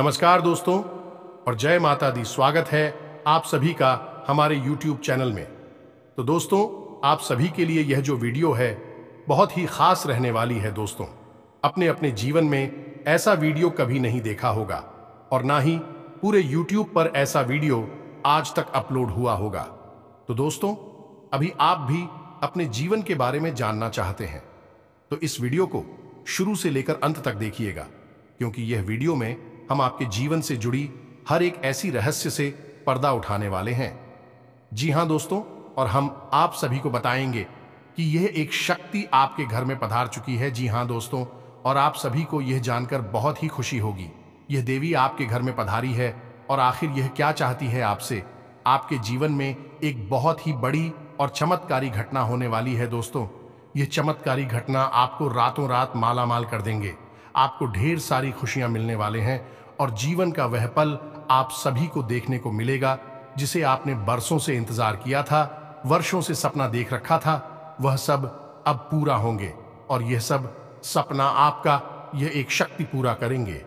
नमस्कार दोस्तों और जय माता दी। स्वागत है आप सभी का हमारे YouTube चैनल में। तो दोस्तों, आप सभी के लिए यह जो वीडियो है बहुत ही खास रहने वाली है। दोस्तों, अपने अपने जीवन में ऐसा वीडियो कभी नहीं देखा होगा और ना ही पूरे YouTube पर ऐसा वीडियो आज तक अपलोड हुआ होगा। तो दोस्तों, अभी आप भी अपने जीवन के बारे में जानना चाहते हैं तो इस वीडियो को शुरू से लेकर अंत तक देखिएगा, क्योंकि यह वीडियो में हम आपके जीवन से जुड़ी हर एक ऐसी रहस्य से पर्दा उठाने वाले हैं। जी हां दोस्तों, और हम आप सभी को बताएंगे कि यह एक शक्ति आपके घर में पधार चुकी है। जी हां दोस्तों, और आप सभी को यह जानकर बहुत ही खुशी होगी, यह देवी आपके घर में पधारी है और आखिर यह क्या चाहती है आपसे। आपके जीवन में एक बहुत ही बड़ी और चमत्कारी घटना होने वाली है। दोस्तों, यह चमत्कारी घटना आपको रातों रात मालामाल कर देंगे। आपको ढेर सारी खुशियां मिलने वाले हैं और जीवन का वह पल आप सभी को देखने को मिलेगा जिसे आपने बरसों से इंतजार किया था, वर्षों से सपना देख रखा था। वह सब अब पूरा होंगे और यह सब सपना आपका यह एक शक्ति पूरा करेंगे।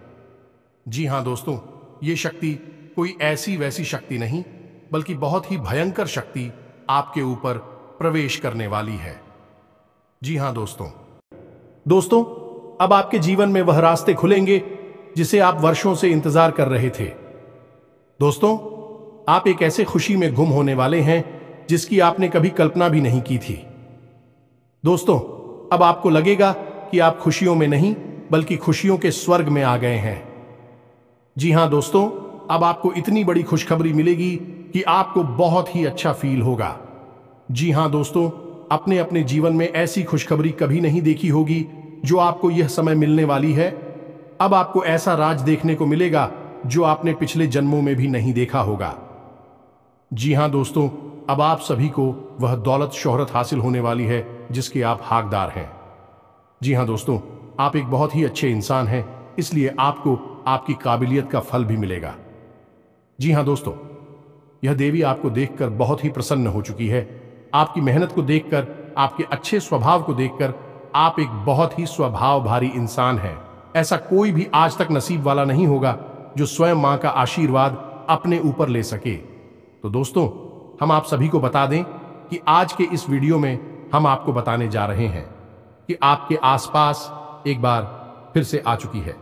जी हां दोस्तों, ये शक्ति कोई ऐसी वैसी शक्ति नहीं, बल्कि बहुत ही भयंकर शक्ति आपके ऊपर प्रवेश करने वाली है। जी हां दोस्तों, अब आपके जीवन में वह रास्ते खुलेंगे जिसे आप वर्षों से इंतजार कर रहे थे। दोस्तों, आप एक ऐसे खुशी में गुम होने वाले हैं जिसकी आपने कभी कल्पना भी नहीं की थी। दोस्तों, अब आपको लगेगा कि आप खुशियों में नहीं बल्कि खुशियों के स्वर्ग में आ गए हैं। जी हां दोस्तों, अब आपको इतनी बड़ी खुशखबरी मिलेगी कि आपको बहुत ही अच्छा फील होगा। जी हां दोस्तों, अपने अपने जीवन में ऐसी खुशखबरी कभी नहीं देखी होगी जो आपको यह समय मिलने वाली है। अब आपको ऐसा राज देखने को मिलेगा जो आपने पिछले जन्मों में भी नहीं देखा होगा। जी हां दोस्तों, अब आप सभी को वह दौलत शोहरत हासिल होने वाली है जिसके आप हकदार हैं। जी हां दोस्तों, आप एक बहुत ही अच्छे इंसान हैं, इसलिए आपको आपकी काबिलियत का फल भी मिलेगा। जी हां दोस्तों, यह देवी आपको देखकर बहुत ही प्रसन्न हो चुकी है। आपकी मेहनत को देखकर, आपके अच्छे स्वभाव को देखकर आप एक बहुत ही स्वभाव भारी इंसान हैं। ऐसा कोई भी आज तक नसीब वाला नहीं होगा जो स्वयं मां का आशीर्वाद अपने ऊपर ले सके। तो दोस्तों, हम आप सभी को बता दें कि आज के इस वीडियो में हम आपको बताने जा रहे हैं कि आपके आसपास एक बार फिर से आ चुकी है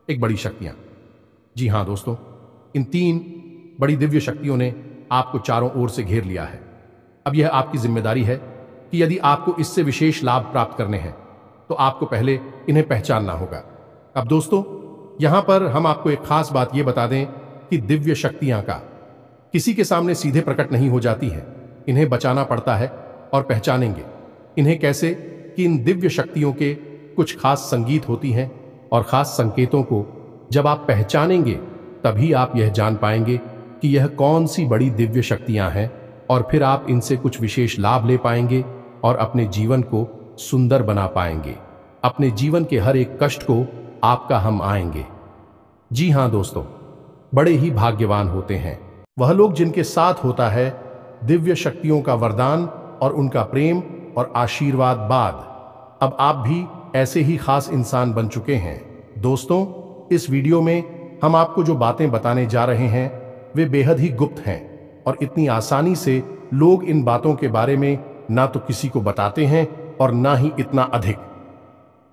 एक बड़ी शक्तियां। जी हां दोस्तों, इन 3 बड़ी दिव्य शक्तियों ने आपको चारों ओर से घेर लिया है। अब यह आपकी जिम्मेदारी है कि यदि आपको इससे विशेष लाभ प्राप्त करने हैं तो आपको पहले इन्हें पहचानना होगा। अब दोस्तों, यहां पर हम आपको एक खास बात यह बता दें कि दिव्य शक्तियां का किसी के सामने सीधे प्रकट नहीं हो जाती है। इन्हें बचाना पड़ता है। और पहचानेंगे इन्हें कैसे कि इन दिव्य शक्तियों के कुछ खास संगीत होती हैं और खास संकेतों को जब आप पहचानेंगे तभी आप यह जान पाएंगे कि यह कौन सी बड़ी दिव्य शक्तियां हैं, और फिर आप इनसे कुछ विशेष लाभ ले पाएंगे और अपने जीवन को सुंदर बना पाएंगे। अपने जीवन के हर एक कष्ट को आपका हम आएंगे। जी हां दोस्तों, बड़े ही भाग्यवान होते हैं वह लोग जिनके साथ होता है दिव्य शक्तियों का वरदान और उनका प्रेम और आशीर्वाद बाद। अब आप भी ऐसे ही खास इंसान बन चुके हैं। दोस्तों, इस वीडियो में हम आपको जो बातें बताने जा रहे हैं वे बेहद ही गुप्त हैं और इतनी आसानी से लोग इन बातों के बारे में ना तो किसी को बताते हैं और ना ही इतना अधिक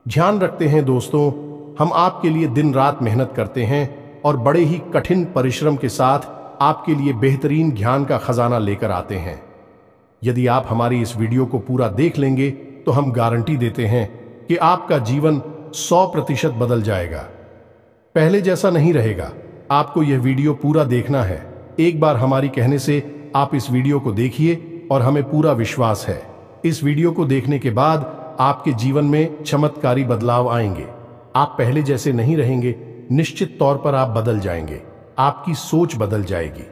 ध्यान रखते हैं। दोस्तों, हम आपके लिए दिन रात मेहनत करते हैं और बड़े ही कठिन परिश्रम के साथ आपके लिए बेहतरीन ज्ञान का खजाना लेकर आते हैं। यदि आप हमारी इस वीडियो को पूरा देख लेंगे तो हम गारंटी देते हैं कि आपका जीवन 100% बदल जाएगा, पहले जैसा नहीं रहेगा। आपको यह वीडियो पूरा देखना है। एक बार हमारी कहने से आप इस वीडियो को देखिए और हमें पूरा विश्वास है इस वीडियो को देखने के बाद आपके जीवन में चमत्कारी बदलाव आएंगे। आप पहले जैसे नहीं रहेंगे, निश्चित तौर पर आप बदल जाएंगे, आपकी सोच बदल जाएगी।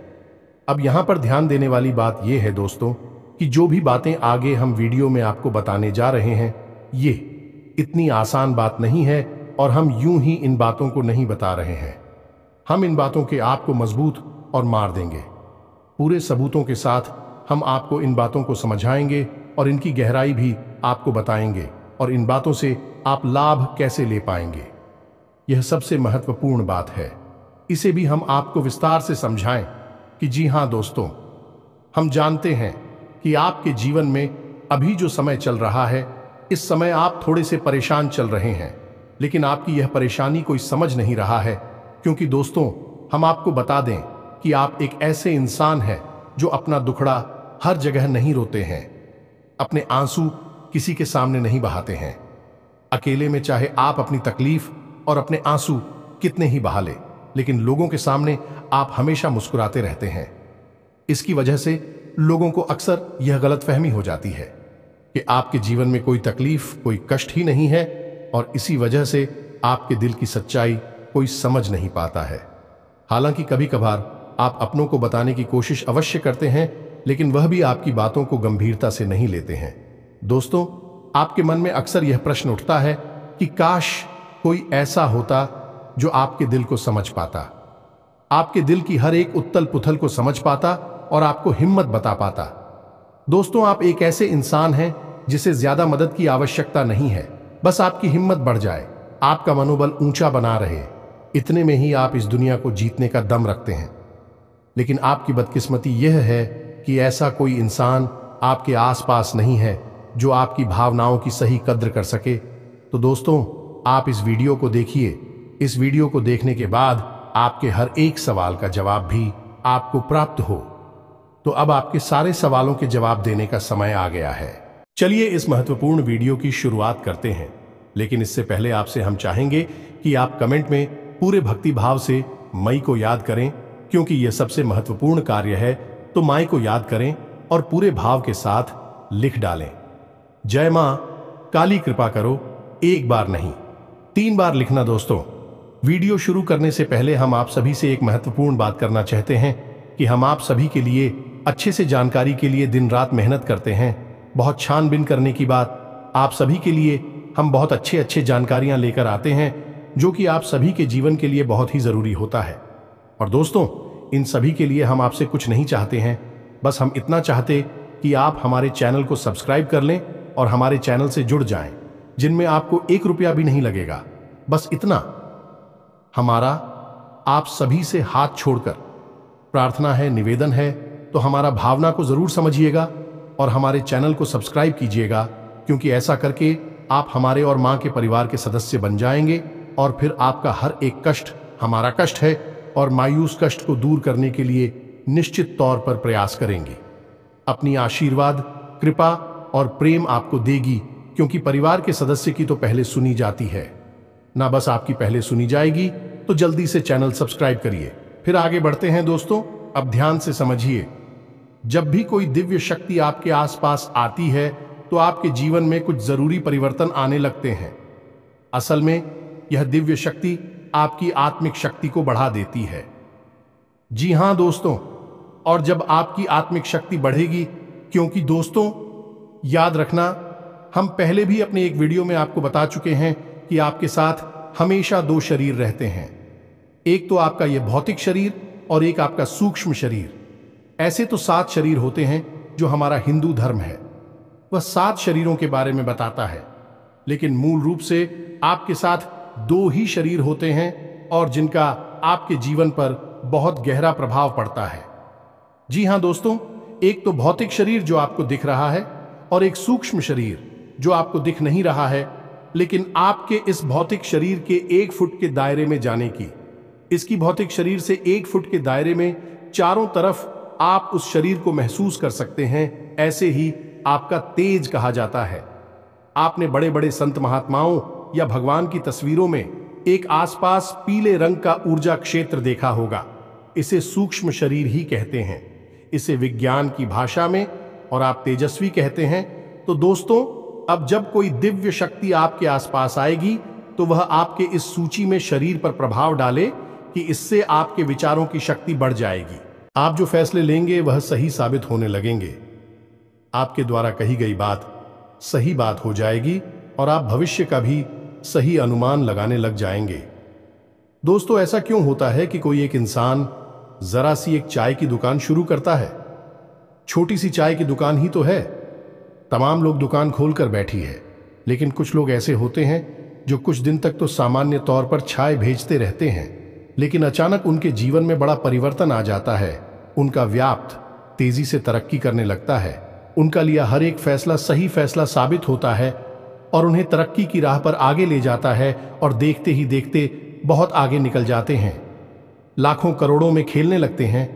अब यहां पर ध्यान देने वाली बात यह है दोस्तों कि जो भी बातें आगे हम वीडियो में आपको बताने जा रहे हैं ये इतनी आसान बात नहीं है और हम यूं ही इन बातों को नहीं बता रहे हैं। हम इन बातों के आपको मजबूत और मार देंगे। पूरे सबूतों के साथ हम आपको इन बातों को समझाएंगे और इनकी गहराई भी आपको बताएंगे और इन बातों से आप लाभ कैसे ले पाएंगे। यह सबसे महत्वपूर्ण बात है। इसे भी हम आपको विस्तार से समझाएं कि जी हां दोस्तों, हम जानते हैं कि आपके जीवन में अभी जो समय चल रहा है, इस समय आप थोड़े से परेशान चल रहे हैं, लेकिन आपकी यह परेशानी कोई समझ नहीं रहा है, क्योंकि दोस्तों हम आपको बता दें कि आप एक ऐसे इंसान हैं जो अपना दुखड़ा हर जगह नहीं रोते हैं, अपने आंसू किसी के सामने नहीं बहाते हैं। अकेले में चाहे आप अपनी तकलीफ और अपने आंसू कितने ही बहा ले, लेकिन लोगों के सामने आप हमेशा मुस्कुराते रहते हैं। इसकी वजह से लोगों को अक्सर यह गलतफहमी हो जाती है कि आपके जीवन में कोई तकलीफ, कोई कष्ट ही नहीं है, और इसी वजह से आपके दिल की सच्चाई कोई समझ नहीं पाता है। हालांकि कभी कभार आप अपनों को बताने की कोशिश अवश्य करते हैं, लेकिन वह भी आपकी बातों को गंभीरता से नहीं लेते हैं। दोस्तों, आपके मन में अक्सर यह प्रश्न उठता है कि काश कोई ऐसा होता जो आपके दिल को समझ पाता, आपके दिल की हर एक उथल पुथल को समझ पाता और आपको हिम्मत बता पाता। दोस्तों, आप एक ऐसे इंसान हैं जिसे ज्यादा मदद की आवश्यकता नहीं है, बस आपकी हिम्मत बढ़ जाए, आपका मनोबल ऊंचा बना रहे, इतने में ही आप इस दुनिया को जीतने का दम रखते हैं। लेकिन आपकी बदकिस्मती यह है कि ऐसा कोई इंसान आपके आसपास नहीं है जो आपकी भावनाओं की सही कद्र कर सके। तो दोस्तों, आप इस वीडियो को देखिए। इस वीडियो को देखने के बाद आपके हर एक सवाल का जवाब भी आपको प्राप्त हो। तो अब आपके सारे सवालों के जवाब देने का समय आ गया है। चलिए इस महत्वपूर्ण वीडियो की शुरुआत करते हैं, लेकिन इससे पहले आपसे हम चाहेंगे कि आप कमेंट में पूरे भक्ति भाव से मई को याद करें, क्योंकि यह सबसे महत्वपूर्ण कार्य है। तो माई को याद करें और पूरे भाव के साथ लिख डालें, जय मां काली कृपा करो। एक बार नहीं, 3 बार लिखना। दोस्तों, वीडियो शुरू करने से पहले हम आप सभी से एक महत्वपूर्ण बात करना चाहते हैं कि हम आप सभी के लिए अच्छे से जानकारी के लिए दिन रात मेहनत करते हैं। बहुत छानबीन करने की बात, आप सभी के लिए हम बहुत अच्छे जानकारियां लेकर आते हैं, जो कि आप सभी के जीवन के लिए बहुत ही जरूरी होता है। और दोस्तों, इन सभी के लिए हम आपसे कुछ नहीं चाहते हैं, बस हम इतना चाहते कि आप हमारे चैनल को सब्सक्राइब कर लें और हमारे चैनल से जुड़ जाएं, जिनमें आपको 1 रुपया भी नहीं लगेगा। बस इतना हमारा आप सभी से हाथ छोड़कर प्रार्थना है, निवेदन है। तो हमारा भावना को जरूर समझिएगा और हमारे चैनल को सब्सक्राइब कीजिएगा, क्योंकि ऐसा करके आप हमारे और मां के परिवार के सदस्य बन जाएंगे, और फिर आपका हर एक कष्ट हमारा कष्ट है, और मायूस कष्ट को दूर करने के लिए निश्चित तौर पर प्रयास करेंगे। अपनी आशीर्वाद, कृपा और प्रेम आपको देगी, क्योंकि परिवार के सदस्य की तो पहले सुनी जाती है ना, बस आपकी पहले सुनी जाएगी। तो जल्दी से चैनल सब्सक्राइब करिए। फिर आगे बढ़ते हैं। दोस्तों, अब ध्यान से समझिए, जब भी कोई दिव्य शक्ति आपके आसपास आती है तो आपके जीवन में कुछ जरूरी परिवर्तन आने लगते हैं। असल में यह दिव्य शक्ति आपकी आत्मिक शक्ति को बढ़ा देती है। जी हां दोस्तों, और जब आपकी आत्मिक शक्ति बढ़ेगी, क्योंकि दोस्तों याद रखना, हम पहले भी अपने एक वीडियो में आपको बता चुके हैं कि आपके साथ हमेशा 2 शरीर रहते हैं। एक तो आपका यह भौतिक शरीर और एक आपका सूक्ष्म शरीर। ऐसे तो 7 शरीर होते हैं जो हमारा हिंदू धर्म है, वह 7 शरीरों के बारे में बताता है, लेकिन मूल रूप से आपके साथ 2 ही शरीर होते हैं, और जिनका आपके जीवन पर बहुत गहरा प्रभाव पड़ता है। जी हां दोस्तों, एक तो भौतिक शरीर जो आपको दिख रहा है, और एक सूक्ष्म शरीर जो आपको दिख नहीं रहा है, लेकिन आपके इस भौतिक शरीर के 1 फुट के दायरे में जाने की, इसकी भौतिक शरीर से 1 फुट के दायरे में चारों तरफ आप उस शरीर को महसूस कर सकते हैं। ऐसे ही आपका तेज कहा जाता है। आपने बड़े बड़े संत महात्माओं या भगवान की तस्वीरों में एक आसपास पीले रंग का ऊर्जा क्षेत्र देखा होगा। इसे सूक्ष्म शरीर ही कहते हैं, इसे विज्ञान की भाषा में, और आप तेजस्वी कहते हैं। तो दोस्तों, अब जब कोई दिव्य शक्ति आपके आसपास आएगी तो वह आपके इस सूची में शरीर पर प्रभाव डाले कि इससे आपके विचारों की शक्ति बढ़ जाएगी। आप जो फैसले लेंगे वह सही साबित होने लगेंगे। आपके द्वारा कही गई बात सही बात हो जाएगी, और आप भविष्य का भी सही अनुमान लगाने लग जाएंगे। दोस्तों, ऐसा क्यों होता है कि कोई एक इंसान जरा सी एक चाय की दुकान शुरू करता है? छोटी सी चाय की दुकान ही तो है, तमाम लोग दुकान खोलकर बैठी है, लेकिन कुछ लोग ऐसे होते हैं जो कुछ दिन तक तो सामान्य तौर पर चाय भेजते रहते हैं, लेकिन अचानक उनके जीवन में बड़ा परिवर्तन आ जाता है। उनका व्याप्त तेजी से तरक्की करने लगता है। उनका लिया हर एक फैसला सही फैसला साबित होता है और उन्हें तरक्की की राह पर आगे ले जाता है और देखते ही देखते बहुत आगे निकल जाते हैं। लाखों करोड़ों में खेलने लगते हैं।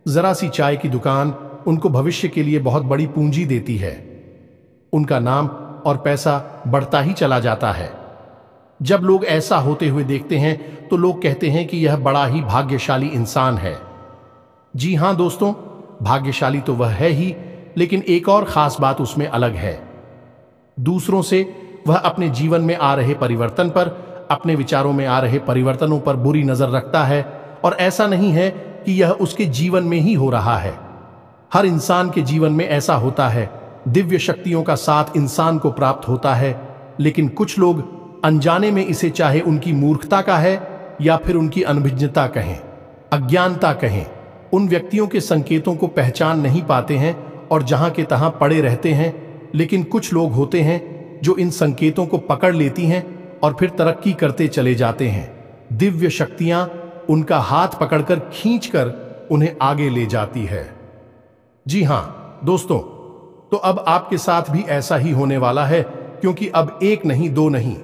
जरा सी चाय की दुकान उनको भविष्य के लिए बहुत बड़ी पूंजी देती है। उनका नाम और पैसा बढ़ता ही चला जाता है। जब लोग ऐसा होते हुए देखते हैं तो लोग कहते हैं कि यह बड़ा ही भाग्यशाली इंसान है। जी हां दोस्तों, भाग्यशाली तो वह है ही, लेकिन एक और खास बात उसमें अलग है। दूसरों से वह अपने जीवन में आ रहे परिवर्तन पर, अपने विचारों में आ रहे परिवर्तनों पर बुरी नजर रखता है। और ऐसा नहीं है कि यह उसके जीवन में ही हो रहा है। हर इंसान के जीवन में ऐसा होता है। दिव्य शक्तियों का साथ इंसान को प्राप्त होता है, लेकिन कुछ लोग अनजाने में इसे, चाहे उनकी मूर्खता का है या फिर उनकी अनभिज्ञता कहें, अज्ञानता कहें, उन व्यक्तियों के संकेतों को पहचान नहीं पाते हैं और जहां के तहां पड़े रहते हैं। लेकिन कुछ लोग होते हैं जो इन संकेतों को पकड़ लेती हैं और फिर तरक्की करते चले जाते हैं। दिव्य शक्तियां उनका हाथ पकड़कर खींचकर उन्हें आगे ले जाती है। जी हां दोस्तों, तो अब आपके साथ भी ऐसा ही होने वाला है, क्योंकि अब एक नहीं, दो नहीं,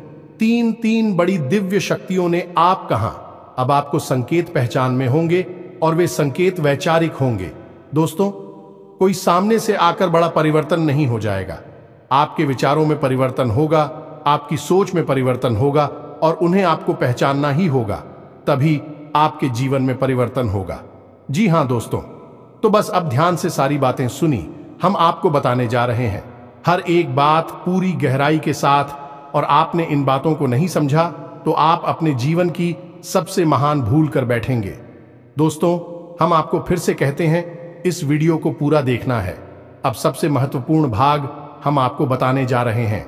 तीन बड़ी दिव्य शक्तियों ने आप कहां, अब आपको संकेत पहचान में होंगे और वे संकेत वैचारिक होंगे। दोस्तों, कोई सामने से आकर बड़ा परिवर्तन नहीं हो जाएगा। आपके विचारों में परिवर्तन होगा, आपकी सोच में परिवर्तन होगा और उन्हें आपको पहचानना ही होगा, तभी आपके जीवन में परिवर्तन होगा। जी हां दोस्तों, तो बस अब ध्यान से सारी बातें सुनी। हम आपको बताने जा रहे हैं हर एक बात पूरी गहराई के साथ, और आपने इन बातों को नहीं समझा तो आप अपने जीवन की सबसे महान भूल कर बैठेंगे। दोस्तों, हम आपको फिर से कहते हैं, इस वीडियो को पूरा देखना है। अब सबसे महत्वपूर्ण भाग हम आपको बताने जा रहे हैं,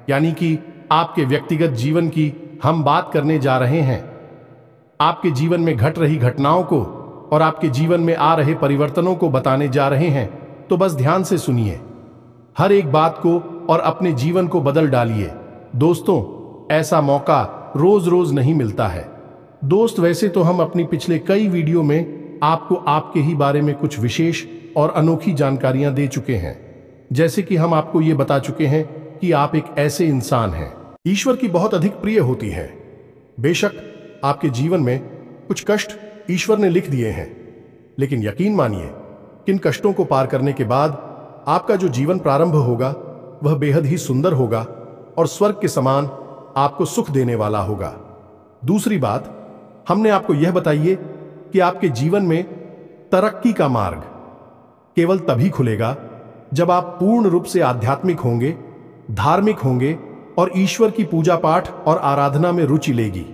यानी कि आपके व्यक्तिगत जीवन की हम बात करने जा रहे हैं। आपके जीवन में घट रही घटनाओं को और आपके जीवन में आ रहे परिवर्तनों को बताने जा रहे हैं। तो बस ध्यान से सुनिए हर एक बात को और अपने जीवन को बदल डालिए। दोस्तों, ऐसा मौका रोज रोज नहीं मिलता है। दोस्त, वैसे तो हम अपनी पिछले कई वीडियो में आपको आपके ही बारे में कुछ विशेष और अनोखी जानकारियां दे चुके हैं। जैसे कि हम आपको ये बता चुके हैं कि आप एक ऐसे इंसान हैं ईश्वर की बहुत अधिक प्रिय होती हैं। बेशक आपके जीवन में कुछ कष्ट ईश्वर ने लिख दिए हैं, लेकिन यकीन मानिए, किन कष्टों को पार करने के बाद आपका जो जीवन प्रारंभ होगा वह बेहद ही सुंदर होगा और स्वर्ग के समान आपको सुख देने वाला होगा। दूसरी बात, हमने आपको यह बताइए कि आपके जीवन में तरक्की का मार्ग केवल तभी खुलेगा जब आप पूर्ण रूप से आध्यात्मिक होंगे, धार्मिक होंगे और ईश्वर की पूजा पाठ और आराधना में रुचि लेगी।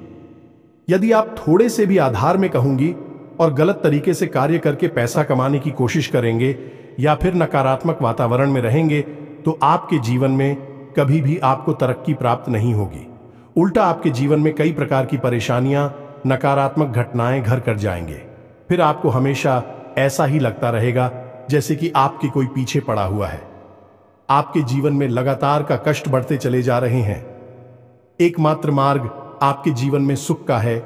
यदि आप थोड़े से भी अधार्मिक होंगी और गलत तरीके से कार्य करके पैसा कमाने की कोशिश करेंगे या फिर नकारात्मक वातावरण में रहेंगे, तो आपके जीवन में कभी भी आपको तरक्की प्राप्त नहीं होगी। उल्टा आपके जीवन में कई प्रकार की परेशानियां, नकारात्मक घटनाएं घर कर जाएंगे। फिर आपको हमेशा ऐसा ही लगता रहेगा जैसे कि आपके कोई पीछे पड़ा हुआ है। आपके जीवन में लगातार का कष्ट बढ़ते चले जा रहे हैं। एकमात्र मार्ग आपके जीवन में सुख का है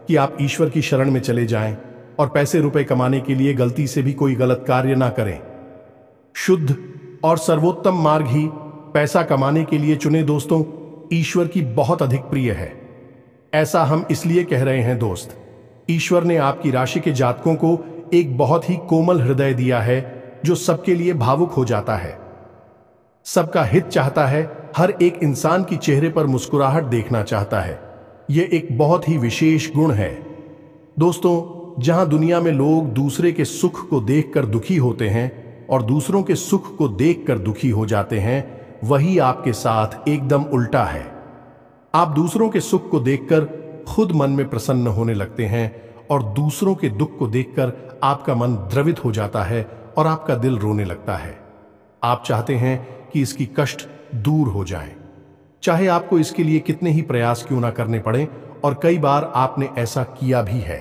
कि आप ईश्वर की शरण में चले जाएं और पैसे रुपए कमाने के लिए गलती से भी कोई गलत कार्य ना करें। शुद्ध और सर्वोत्तम मार्ग ही पैसा कमाने के लिए चुने। दोस्तों, ईश्वर की बहुत अधिक प्रिय है। ऐसा हम इसलिए कह रहे हैं दोस्त, ईश्वर ने आपकी राशि के जातकों को एक बहुत ही कोमल हृदय दिया है जो सबके लिए भावुक हो जाता है, सबका हित चाहता है, हर एक इंसान की चेहरे पर मुस्कुराहट देखना चाहता है। यह एक बहुत ही विशेष गुण है। दोस्तों, जहां दुनिया में लोग दूसरे के सुख को देखकर दुखी होते हैं और दूसरों के सुख को देखकर दुखी हो जाते हैं, वही आपके साथ एकदम उल्टा है। आप दूसरों के सुख को देखकर खुद मन में प्रसन्न होने लगते हैं और दूसरों के दुख को देखकर आपका मन द्रवित हो जाता है और आपका दिल रोने लगता है। आप चाहते हैं कि इसकी कष्ट दूर हो जाए, चाहे आपको इसके लिए कितने ही प्रयास क्यों ना करने पड़े, और कई बार आपने ऐसा किया भी है।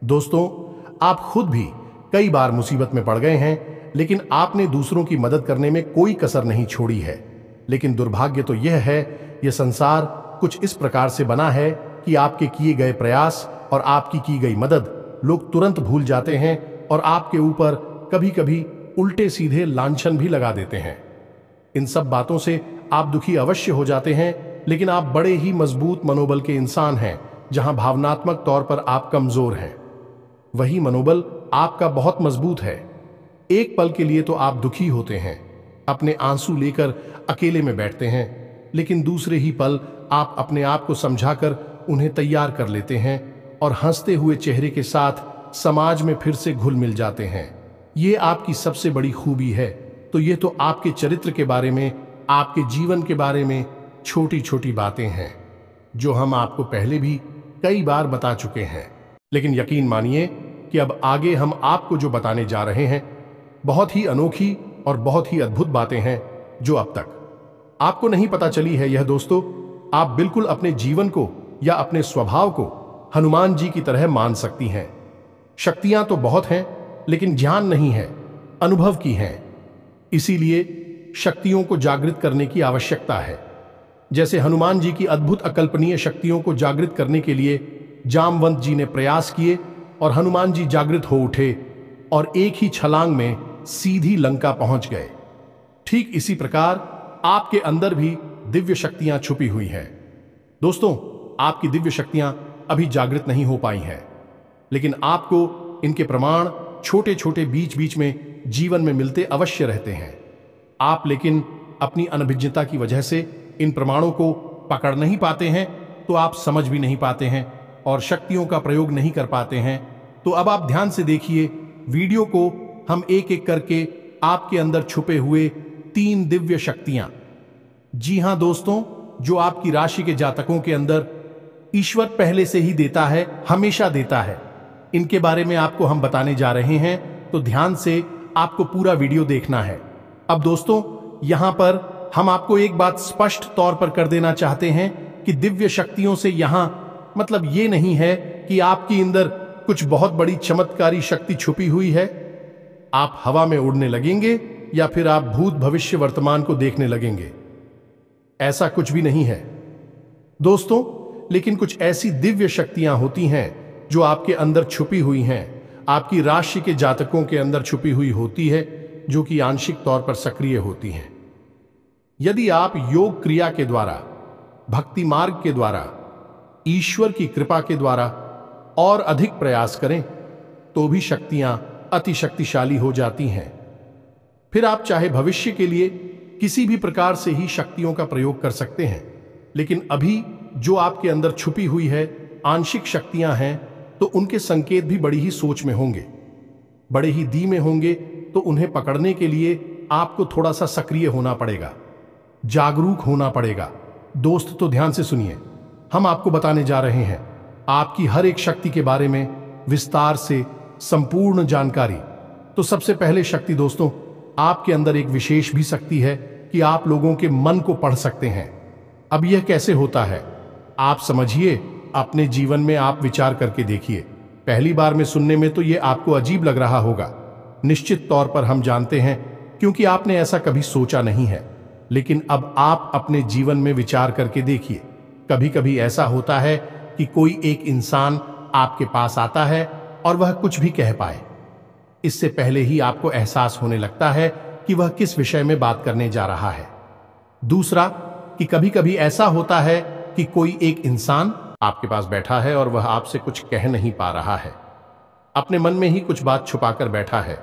दोस्तों, आप खुद भी कई बार मुसीबत में पड़ गए हैं, लेकिन आपने दूसरों की मदद करने में कोई कसर नहीं छोड़ी है। लेकिन दुर्भाग्य तो यह है, यह संसार कुछ इस प्रकार से बना है कि आपके किए गए प्रयास और आपकी की गई मदद लोग तुरंत भूल जाते हैं और आपके ऊपर कभी कभी उल्टे सीधे लांछन भी लगा देते हैं। इन सब बातों से आप दुखी अवश्य हो जाते हैं, लेकिन आप बड़े ही मजबूत मनोबल के इंसान हैं। जहां भावनात्मक तौर पर आप कमजोर हैं, वही मनोबल आपका बहुत मजबूत है। एक पल के लिए तो आप दुखी होते हैं, अपने आंसू लेकर अकेले में बैठते हैं, लेकिन दूसरे ही पल आप अपने आप को समझाकर उन्हें तैयार कर लेते हैं और हंसते हुए चेहरे के साथ समाज में फिर से घुल मिल जाते हैं। ये आपकी सबसे बड़ी खूबी है। तो ये तो आपके चरित्र के बारे में, आपके जीवन के बारे में छोटी छोटी बातें हैं जो हम आपको पहले भी कई बार बता चुके हैं, लेकिन यकीन मानिए कि अब आगे हम आपको जो बताने जा रहे हैं बहुत ही अनोखी और बहुत ही अद्भुत बातें हैं जो अब तक आपको नहीं पता चली है। यह दोस्तों, आप बिल्कुल अपने जीवन को या अपने स्वभाव को हनुमान जी की तरह मान सकती हैं। शक्तियां तो बहुत हैं, लेकिन ज्ञान नहीं है, अनुभव की हैं। इसीलिए शक्तियों को जागृत करने की आवश्यकता है। जैसे हनुमान जी की अद्भुत अकल्पनीय शक्तियों को जागृत करने के लिए जामवंत जी ने प्रयास किए और हनुमान जी जागृत हो उठे और एक ही छलांग में सीधी लंका पहुंच गए। ठीक इसी प्रकार आपके अंदर भी दिव्य शक्तियां छुपी हुई हैं। दोस्तों, आपकी दिव्य शक्तियां अभी जागृत नहीं हो पाई हैं, लेकिन आपको इनके प्रमाण छोटे छोटे बीच बीच में जीवन में मिलते अवश्य रहते हैं। आप लेकिन अपनी अनभिज्ञता की वजह से इन प्रमाणों को पकड़ नहीं पाते हैं, तो आप समझ भी नहीं पाते हैं और शक्तियों का प्रयोग नहीं कर पाते हैं। तो अब आप ध्यान से देखिए वीडियो को, हम एक एक करके आपके अंदर छुपे हुए 3 दिव्य शक्तियां, जी हां दोस्तों, जो आपकी राशि के जातकों के अंदर ईश्वर पहले से ही देता है, हमेशा देता है, इनके बारे में आपको हम बताने जा रहे हैं। तो ध्यान से आपको पूरा वीडियो देखना है। अब दोस्तों, यहां पर हम आपको एक बात स्पष्ट तौर पर कर देना चाहते हैं कि दिव्य शक्तियों से यहां मतलब ये नहीं है कि आपके अंदर कुछ बहुत बड़ी चमत्कारी शक्ति छुपी हुई है। आप हवा में उड़ने लगेंगे या फिर आप भूत भविष्य वर्तमान को देखने लगेंगे, ऐसा कुछ भी नहीं है दोस्तों। लेकिन कुछ ऐसी दिव्य शक्तियां होती हैं जो आपके अंदर छुपी हुई हैं, आपकी राशि के जातकों के अंदर छुपी हुई होती है, जो कि आंशिक तौर पर सक्रिय होती हैं। यदि आप योग क्रिया के द्वारा, भक्ति मार्ग के द्वारा, ईश्वर की कृपा के द्वारा और अधिक प्रयास करें तो भी शक्तियां अति शक्तिशाली हो जाती हैं। फिर आप चाहे भविष्य के लिए किसी भी प्रकार से ही शक्तियों का प्रयोग कर सकते हैं, लेकिन अभी जो आपके अंदर छुपी हुई है आंशिक शक्तियां हैं, तो उनके संकेत भी बड़ी ही सोच में होंगे, बड़े ही धीमे होंगे। तो उन्हें पकड़ने के लिए आपको थोड़ा सा सक्रिय होना पड़ेगा, जागरूक होना पड़ेगा। दोस्त, तो ध्यान से सुनिए, हम आपको बताने जा रहे हैं आपकी हर एक शक्ति के बारे में विस्तार से संपूर्ण जानकारी। तो सबसे पहले शक्ति दोस्तों, आपके अंदर एक विशेष भी शक्ति है कि आप लोगों के मन को पढ़ सकते हैं। अब यह कैसे होता है आप समझिए, अपने जीवन में आप विचार करके देखिए। पहली बार में सुनने में तो यह आपको अजीब लग रहा होगा, निश्चित तौर पर हम जानते हैं, क्योंकि आपने ऐसा कभी सोचा नहीं है। लेकिन अब आप अपने जीवन में विचार करके देखिए। कभी कभी ऐसा होता है कि कोई एक इंसान आपके पास आता है और वह कुछ भी कह पाए, इससे पहले ही आपको एहसास होने लगता है कि वह किस विषय में बात करने जा रहा है। दूसरा, कि कभी कभी ऐसा होता है कि कोई एक इंसान आपके पास बैठा है और वह आपसे कुछ कह नहीं पा रहा है, अपने मन में ही कुछ बात छुपाकर बैठा है,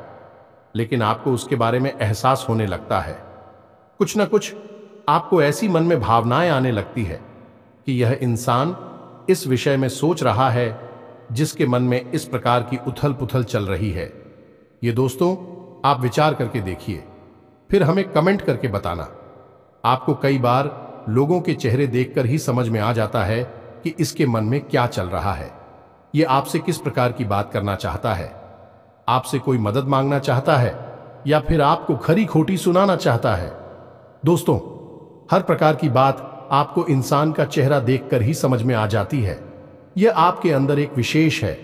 लेकिन आपको उसके बारे में एहसास होने लगता है। कुछ न कुछ आपको ऐसी मन में भावनाएं आने लगती है कि यह इंसान इस विषय में सोच रहा है जिसके मन में इस प्रकार की उथल पुथल चल रही है। ये दोस्तों, आप विचार करके देखिए, फिर हमें कमेंट करके बताना। आपको कई बार लोगों के चेहरे देखकर ही समझ में आ जाता है कि इसके मन में क्या चल रहा है, ये आपसे किस प्रकार की बात करना चाहता है, आपसे कोई मदद मांगना चाहता है या फिर आपको खरी खोटी सुनाना चाहता है। दोस्तों, हर प्रकार की बात आपको इंसान का चेहरा देखकर ही समझ में आ जाती है। यह आपके अंदर एक विशेष है,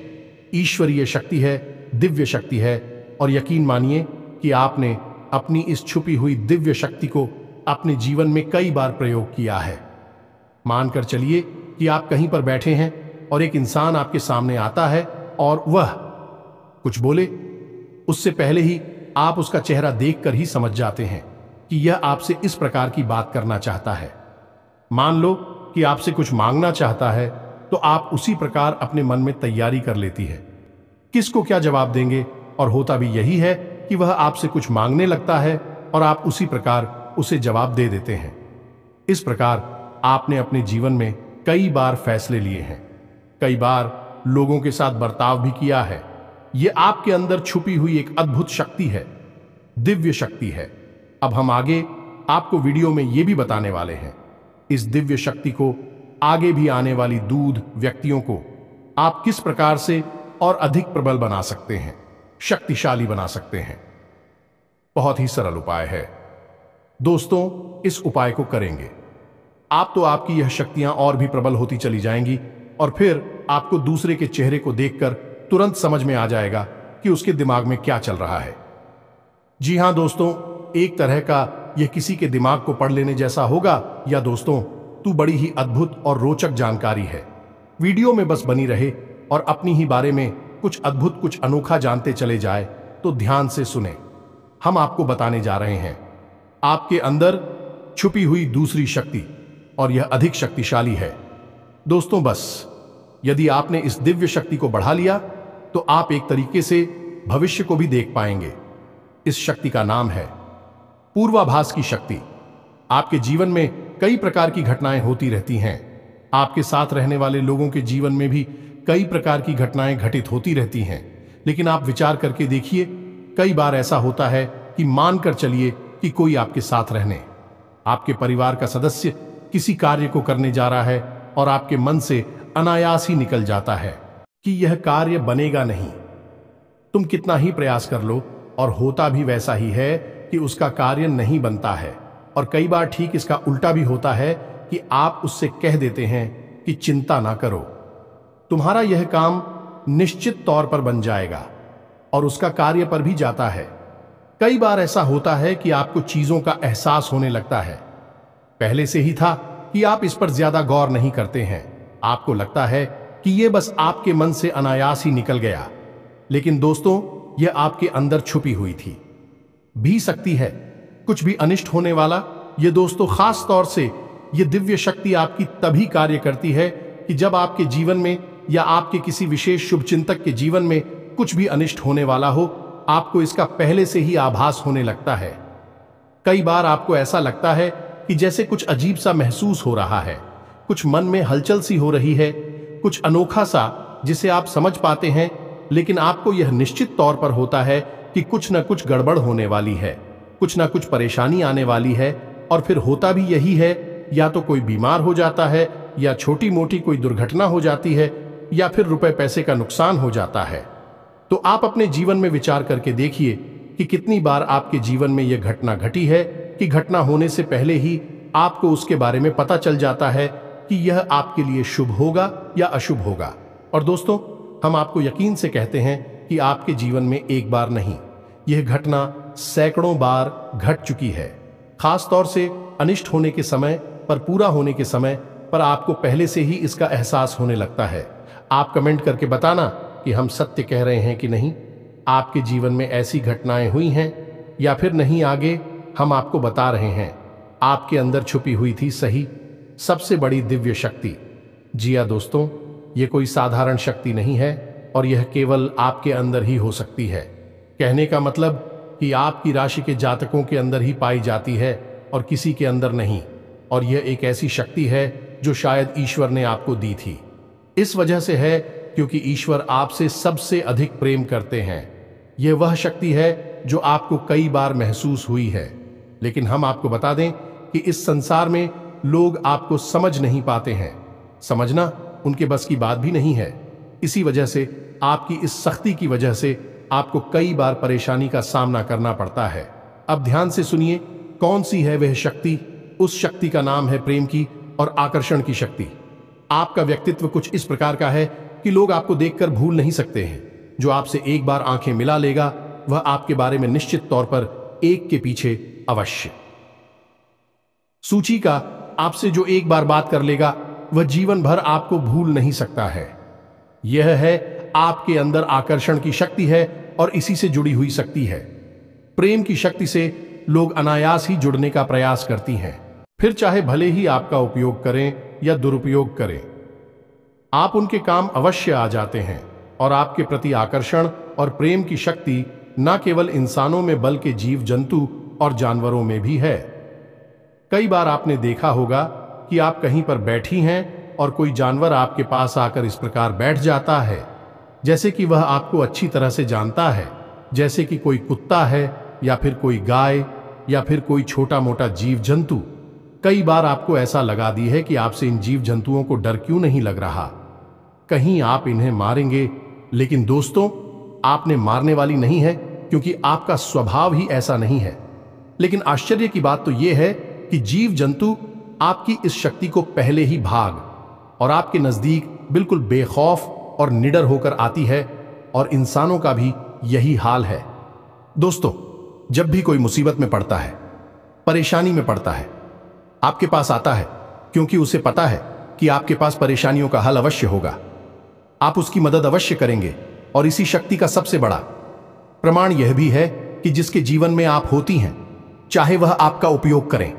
ईश्वरीय शक्ति है, दिव्य शक्ति है। और यकीन मानिए कि आपने अपनी इस छुपी हुई दिव्य शक्ति को अपने जीवन में कई बार प्रयोग किया है। मानकर चलिए कि आप कहीं पर बैठे हैं और एक इंसान आपके सामने आता है और वह कुछ बोले, उससे पहले ही आप उसका चेहरा देखकर ही समझ जाते हैं कि यह आपसे इस प्रकार की बात करना चाहता है। मान लो कि आपसे कुछ मांगना चाहता है, तो आप उसी प्रकार अपने मन में तैयारी कर लेती है किसको क्या जवाब देंगे, और होता भी यही है कि वह आपसे कुछ मांगने लगता है और आप उसी प्रकार उसे जवाब दे देते हैं। इस प्रकार आपने अपने जीवन में कई बार फैसले लिए हैं, कई बार लोगों के साथ बर्ताव भी किया है। यह आपके अंदर छुपी हुई एक अद्भुत शक्ति है, दिव्य शक्ति है। अब हम आगे आपको वीडियो में यह भी बताने वाले हैं, इस दिव्य शक्ति को आगे भी आने वाली दूध व्यक्तियों को आप किस प्रकार से और अधिक प्रबल बना सकते हैं, शक्तिशाली बना सकते हैं। बहुत ही सरल उपाय है दोस्तों, इस उपाय को करेंगे आप तो आपकी यह शक्तियां और भी प्रबल होती चली जाएंगी और फिर आपको दूसरे के चेहरे को देखकर तुरंत समझ में आ जाएगा कि उसके दिमाग में क्या चल रहा है। जी हां दोस्तों, एक तरह का यह किसी के दिमाग को पढ़ लेने जैसा होगा, या दोस्तों तू बड़ी ही अद्भुत और रोचक जानकारी है। वीडियो में बस बनी रहे और अपनी ही बारे में कुछ अद्भुत कुछ अनोखा जानते चले जाए, तो ध्यान से सुने। हम आपको बताने जा रहे हैं आपके अंदर छुपी हुई दूसरी शक्ति, और यह अधिक शक्तिशाली है। दोस्तों बस यदि आपने इस दिव्य शक्ति को बढ़ा लिया तो आप एक तरीके से भविष्य को भी देख पाएंगे। इस शक्ति का नाम है पूर्वाभास की शक्ति। आपके जीवन में कई प्रकार की घटनाएं होती रहती हैं, आपके साथ रहने वाले लोगों के जीवन में भी कई प्रकार की घटनाएं घटित होती रहती हैं, लेकिन आप विचार करके देखिए, कई बार ऐसा होता है कि मानकर चलिए कि कोई आपके साथ रहने, आपके परिवार का सदस्य किसी कार्य को करने जा रहा है और आपके मन से अनायास ही निकल जाता है कि यह कार्य बनेगा नहीं। तुम कितना ही प्रयास कर लो और होता भी वैसा ही है कि उसका कार्य नहीं बनता है। और कई बार ठीक इसका उल्टा भी होता है कि आप उससे कह देते हैं कि चिंता ना करो, तुम्हारा यह काम निश्चित तौर पर बन जाएगा, और उसका कार्य पर भी जाता है। कई बार ऐसा होता है कि आपको चीजों का एहसास होने लगता है, पहले से ही था कि आप इस पर ज्यादा गौर नहीं करते हैं, आपको लगता है कि यह बस आपके मन से अनायास ही निकल गया, लेकिन दोस्तों यह आपके अंदर छुपी हुई थी भी सकती है कुछ भी अनिष्ट होने वाला। यह दोस्तों खास तौर से यह दिव्य शक्ति आपकी तभी कार्य करती है कि जब आपके जीवन में या आपके किसी विशेष शुभचिंतक के जीवन में कुछ भी अनिष्ट होने वाला हो, आपको इसका पहले से ही आभास होने लगता है। कई बार आपको ऐसा लगता है कि जैसे कुछ अजीब सा महसूस हो रहा है, कुछ मन में हलचल सी हो रही है, कुछ अनोखा सा जिसे आप समझ पाते हैं, लेकिन आपको यह निश्चित तौर पर होता है कि कुछ न कुछ गड़बड़ होने वाली है, कुछ न कुछ परेशानी आने वाली है। और फिर होता भी यही है, या तो कोई बीमार हो जाता है, या छोटी मोटी कोई दुर्घटना हो जाती है, या फिर रुपए पैसे का नुकसान हो जाता है। तो आप अपने जीवन में विचार करके देखिए कि कितनी बार आपके जीवन में यह घटना घटी है कि घटना होने से पहले ही आपको उसके बारे में पता चल जाता है कि यह आपके लिए शुभ होगा या अशुभ होगा। और दोस्तों हम आपको यकीन से कहते हैं कि आपके जीवन में एक बार नहीं, यह घटना सैकड़ों बार घट चुकी है। खास तौर से अनिष्ट होने के समय पर, पूरा होने के समय पर आपको पहले से ही इसका एहसास होने लगता है। आप कमेंट करके बताना कि हम सत्य कह रहे हैं कि नहीं, आपके जीवन में ऐसी घटनाएं हुई हैं या फिर नहीं। आगे हम आपको बता रहे हैं आपके अंदर छुपी हुई थी सही सबसे बड़ी दिव्य शक्ति। जी हाँ दोस्तों, ये कोई साधारण शक्ति नहीं है और यह केवल आपके अंदर ही हो सकती है। कहने का मतलब कि आपकी राशि के जातकों के अंदर ही पाई जाती है और किसी के अंदर नहीं। और यह एक ऐसी शक्ति है जो शायद ईश्वर ने आपको दी थी। इस वजह से है क्योंकि ईश्वर आपसे सबसे अधिक प्रेम करते हैं। यह वह शक्ति है जो आपको कई बार महसूस हुई है, लेकिन हम आपको बता दें कि इस संसार में लोग आपको समझ नहीं पाते हैं। समझना उनके बस की बात भी नहीं है। इसी वजह से आपकी इस सख्ती की वजह से आपको कई बार परेशानी का सामना करना पड़ता है। अब ध्यान से सुनिए कौन सी है वह शक्ति। उस शक्ति का नाम है प्रेम की और आकर्षण की शक्ति। आपका व्यक्तित्व कुछ इस प्रकार का है कि लोग आपको देखकर भूल नहीं सकते हैं। जो आपसे एक बार आंखें मिला लेगा वह आपके बारे में निश्चित तौर पर एक के पीछे अवश्य सूची का आपसे जो एक बार बात कर लेगा वह जीवन भर आपको भूल नहीं सकता है। यह है आपके अंदर आकर्षण की शक्ति है और इसी से जुड़ी हुई शक्ति है। प्रेम की शक्ति से लोग अनायास ही जुड़ने का प्रयास करती हैं, फिर चाहे भले ही आपका उपयोग करें या दुरुपयोग करें, आप उनके काम अवश्य आ जाते हैं। और आपके प्रति आकर्षण और प्रेम की शक्ति न केवल इंसानों में बल्कि जीव जंतु और जानवरों में भी है। कई बार आपने देखा होगा कि आप कहीं पर बैठी हैं और कोई जानवर आपके पास आकर इस प्रकार बैठ जाता है जैसे कि वह आपको अच्छी तरह से जानता है, जैसे कि कोई कुत्ता है या फिर कोई गाय या फिर कोई छोटा मोटा जीव जंतु। कई बार आपको ऐसा लगा दी है कि आपसे इन जीव जंतुओं को डर क्यों नहीं लग रहा, कहीं आप इन्हें मारेंगे। लेकिन दोस्तों, आपने मारने वाली नहीं है, क्योंकि आपका स्वभाव ही ऐसा नहीं है। लेकिन आश्चर्य की बात तो यह है कि जीव जंतु आपकी इस शक्ति को पहले ही भाग और आपके नजदीक बिल्कुल बेखौफ और निडर होकर आती है, और इंसानों का भी यही हाल है। दोस्तों, जब भी कोई मुसीबत में पड़ता है, परेशानी में पड़ता है, आपके पास आता है क्योंकि उसे पता है कि आपके पास परेशानियों का हल अवश्य होगा, आप उसकी मदद अवश्य करेंगे। और इसी शक्ति का सबसे बड़ा प्रमाण यह भी है कि जिसके जीवन में आप होती हैं, चाहे वह आपका उपयोग करें,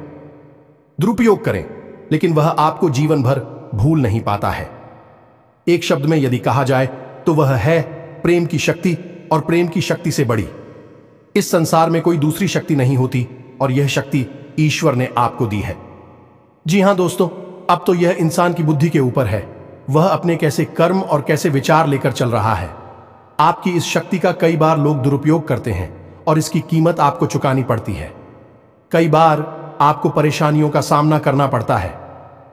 दुरुपयोग करें, लेकिन वह आपको जीवन भर भूल नहीं पाता है। एक शब्द में यदि कहा जाए तो वह है प्रेम की शक्ति, और प्रेम की शक्ति से बड़ी इस संसार में कोई दूसरी शक्ति नहीं होती, और यह शक्ति ईश्वर ने आपको दी है। जी हां दोस्तों, अब तो यह इंसान की बुद्धि के ऊपर है, वह अपने कैसे कर्म और कैसे विचार लेकर चल रहा है। आपकी इस शक्ति का कई बार लोग दुरुपयोग करते हैं और इसकी कीमत आपको चुकानी पड़ती है। कई बार आपको परेशानियों का सामना करना पड़ता है,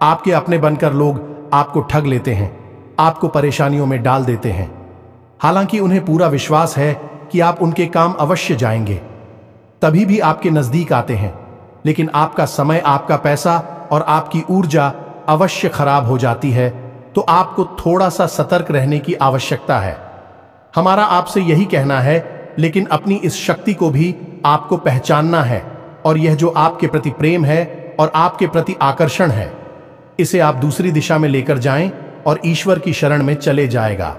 आपके अपने बनकर लोग आपको ठग लेते हैं, आपको परेशानियों में डाल देते हैं। हालांकि उन्हें पूरा विश्वास है कि आप उनके काम अवश्य जाएंगे, तभी भी आपके नजदीक आते हैं। लेकिन आपका समय, आपका पैसा और आपकी ऊर्जा अवश्य खराब हो जाती है, तो आपको थोड़ा सा सतर्क रहने की आवश्यकता है। हमारा आपसे यही कहना है, लेकिन अपनी इस शक्ति को भी आपको पहचानना है, और यह जो आपके प्रति प्रेम है और आपके प्रति आकर्षण है, इसे आप दूसरी दिशा में लेकर जाएं और ईश्वर की शरण में चले जाएगा।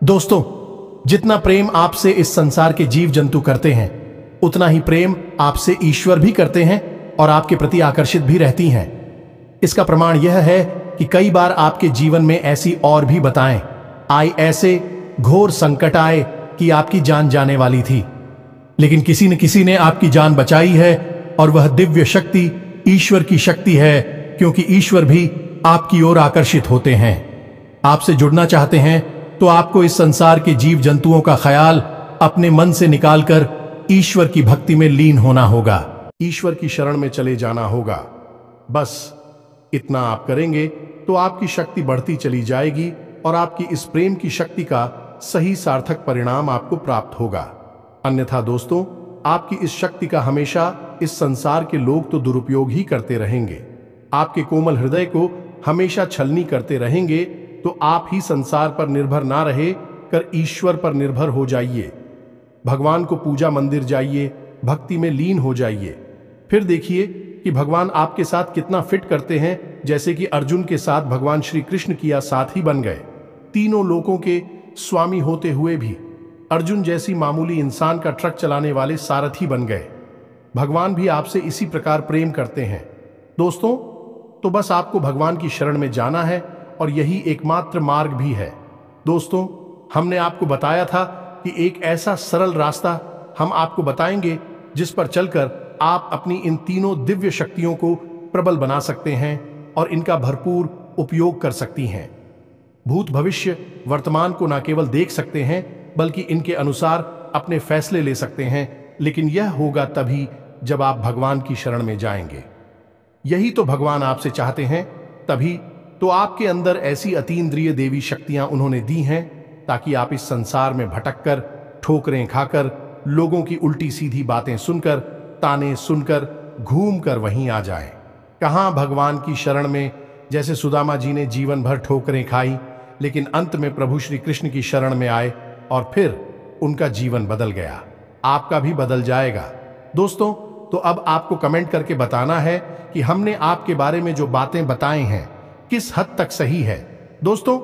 दोस्तों, जितना प्रेम आपसे इस संसार के जीव जंतु करते हैं, उतना ही प्रेम आपसे ईश्वर भी करते हैं और आपके प्रति आकर्षित भी रहती हैं। इसका प्रमाण यह है कि कई बार आपके जीवन में ऐसी और भी बताएं आई, ऐसे घोर संकट आए कि आपकी जान जाने वाली थी, लेकिन किसी न किसी ने आपकी जान बचाई है, और वह दिव्य शक्ति ईश्वर की शक्ति है, क्योंकि ईश्वर भी आपकी ओर आकर्षित होते हैं। आपसे जुड़ना चाहते हैं तो आपको इस संसार के जीव जंतुओं का ख्याल अपने मन से निकालकर ईश्वर की भक्ति में लीन होना होगा, ईश्वर की शरण में चले जाना होगा। बस इतना आप करेंगे तो आपकी शक्ति बढ़ती चली जाएगी, और आपकी इस प्रेम की शक्ति का सही सार्थक परिणाम आपको प्राप्त होगा। अन्यथा दोस्तों, आपकी इस शक्ति का हमेशा इस संसार के लोग तो दुरुपयोग ही करते रहेंगे, आपके कोमल हृदय को हमेशा छलनी करते रहेंगे। तो आप ही संसार पर निर्भर ना रहे कर ईश्वर पर निर्भर हो जाइए, भगवान को पूजा मंदिर जाइए, भक्ति में लीन हो जाइए। फिर देखिए कि भगवान आपके साथ कितना फिट करते हैं, जैसे कि अर्जुन के साथ भगवान श्री कृष्ण किया साथी बन गए। तीनों लोकों के स्वामी होते हुए भी अर्जुन जैसी मामूली इंसान का ट्रक चलाने वाले सारथी बन गए। भगवान भी आपसे इसी प्रकार प्रेम करते हैं। दोस्तों, तो बस आपको भगवान की शरण में जाना है, और यही एकमात्र मार्ग भी है। दोस्तों, हमने आपको बताया था कि एक ऐसा सरल रास्ता हम आपको बताएंगे जिस पर चलकर आप अपनी इन तीनों दिव्य शक्तियों को प्रबल बना सकते हैं और इनका भरपूर उपयोग कर सकती हैं। भूत, भविष्य, वर्तमान को न केवल देख सकते हैं बल्कि इनके अनुसार अपने फैसले ले सकते हैं, लेकिन यह होगा तभी जब आप भगवान की शरण में जाएंगे। यही तो भगवान आपसे चाहते हैं, तभी तो आपके अंदर ऐसी अतीन्द्रिय देवी शक्तियां उन्होंने दी हैं, ताकि आप इस संसार में भटककर, ठोकरें खाकर, लोगों की उल्टी सीधी बातें सुनकर, ताने सुनकर, घूमकर वहीं आ जाएं। कहां भगवान की शरण में, जैसे सुदामा जी ने जीवन भर ठोकरें खाई, लेकिन अंत में प्रभु श्री कृष्ण की शरण में आए और फिर उनका जीवन बदल गया। आपका भी बदल जाएगा। दोस्तों, तो अब आपको कमेंट करके बताना है कि हमने आपके बारे में जो बातें बताई हैं किस हद तक सही है। दोस्तों,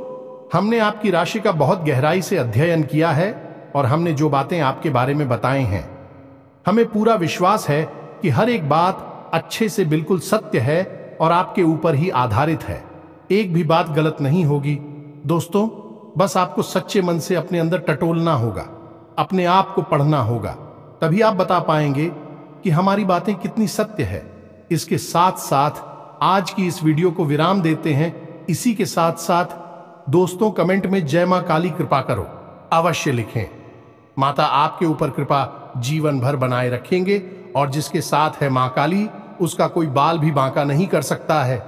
हमने आपकी राशि का बहुत गहराई से अध्ययन किया है और हमने जो बातें आपके बारे में बताए हैं, हमें पूरा विश्वास है कि हर एक बात अच्छे से बिल्कुल सत्य है और आपके ऊपर ही आधारित है। एक भी बात गलत नहीं होगी। दोस्तों, बस आपको सच्चे मन से अपने अंदर टटोलना होगा, अपने आप को पढ़ना होगा, तभी आप बता पाएंगे कि हमारी बातें कितनी सत्य है। इसके साथ साथ आज की इस वीडियो को विराम देते हैं। इसी के साथ साथ दोस्तों, कमेंट में जय मां काली कृपा करो अवश्य लिखें। माता आपके ऊपर कृपा जीवन भर बनाए रखेंगे और जिसके साथ है मां काली, उसका कोई बाल भी बांका नहीं कर सकता है।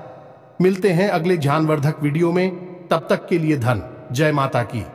मिलते हैं अगले ज्ञानवर्धक वीडियो में, तब तक के लिए धन जय माता की।